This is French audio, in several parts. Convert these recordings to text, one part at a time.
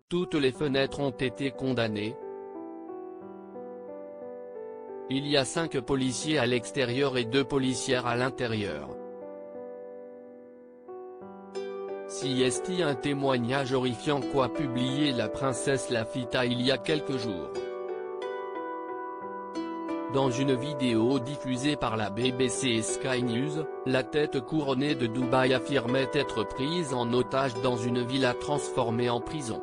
Toutes les fenêtres ont été condamnées. Il y a 5 policiers à l'extérieur et 2 policières à l'intérieur. Si est un témoignage horrifiant qu'a publié la princesse Lafita il y a quelques jours. Dans une vidéo diffusée par la BBC et Sky News, la tête couronnée de Dubaï affirmait être prise en otage dans une villa transformée en prison.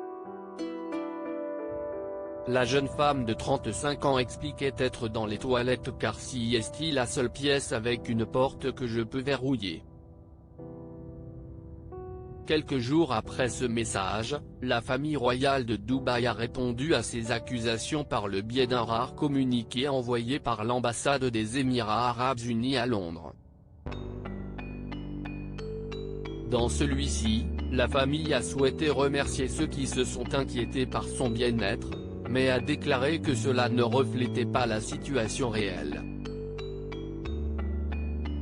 La jeune femme de 35 ans expliquait être dans les toilettes car si est la seule pièce avec une porte que je peux verrouiller. Quelques jours après ce message, la famille royale de Dubaï a répondu à ces accusations par le biais d'un rare communiqué envoyé par l'ambassade des Émirats arabes unis à Londres. Dans celui-ci, la famille a souhaité remercier ceux qui se sont inquiétés par son bien-être, mais a déclaré que cela ne reflétait pas la situation réelle.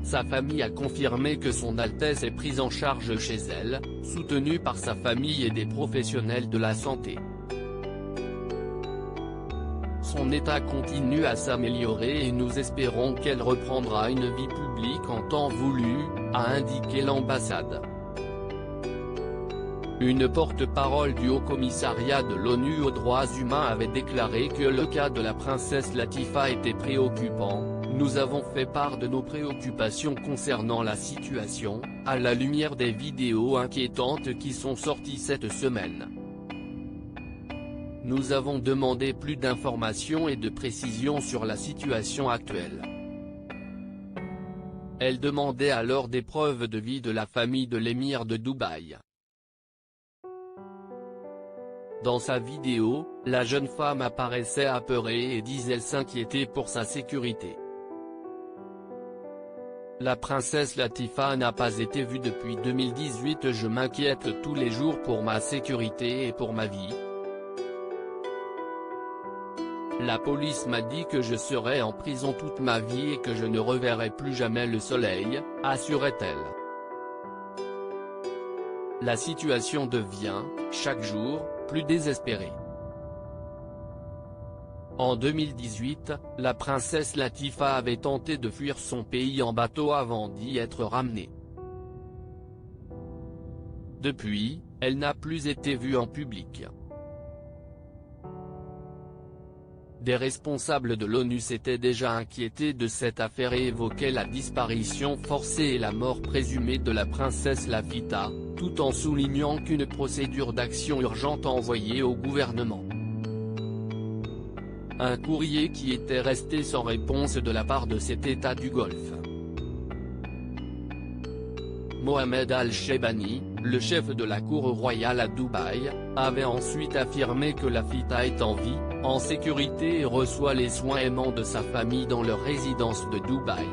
Sa famille a confirmé que son Altesse est prise en charge chez elle, soutenue par sa famille et des professionnels de la santé. Son état continue à s'améliorer et nous espérons qu'elle reprendra une vie publique en temps voulu, a indiqué l'ambassade. Une porte-parole du Haut-Commissariat de l'ONU aux droits humains avait déclaré que le cas de la princesse Latifa était préoccupant. Nous avons fait part de nos préoccupations concernant la situation, à la lumière des vidéos inquiétantes qui sont sorties cette semaine. Nous avons demandé plus d'informations et de précisions sur la situation actuelle. Elle demandait alors des preuves de vie de la famille de l'émir de Dubaï. Dans sa vidéo, la jeune femme apparaissait apeurée et disait s'inquiéter pour sa sécurité. La princesse Latifa n'a pas été vue depuis 2018. Je m'inquiète tous les jours pour ma sécurité et pour ma vie. La police m'a dit que je serai en prison toute ma vie et que je ne reverrai plus jamais le soleil, assurait-elle. La situation devient, chaque jour, plus désespérée. En 2018, la princesse Latifa avait tenté de fuir son pays en bateau avant d'y être ramenée. Depuis, elle n'a plus été vue en public. Des responsables de l'ONU s'étaient déjà inquiétés de cette affaire et évoquaient la disparition forcée et la mort présumée de la princesse Lafita, tout en soulignant qu'une procédure d'action urgente envoyée au gouvernement. Un courrier qui était resté sans réponse de la part de cet État du Golfe. Mohamed Al-Sheibani, le chef de la cour royale à Dubaï, avait ensuite affirmé que Lafita est en vie, en sécurité et reçoit les soins aimants de sa famille dans leur résidence de Dubaï.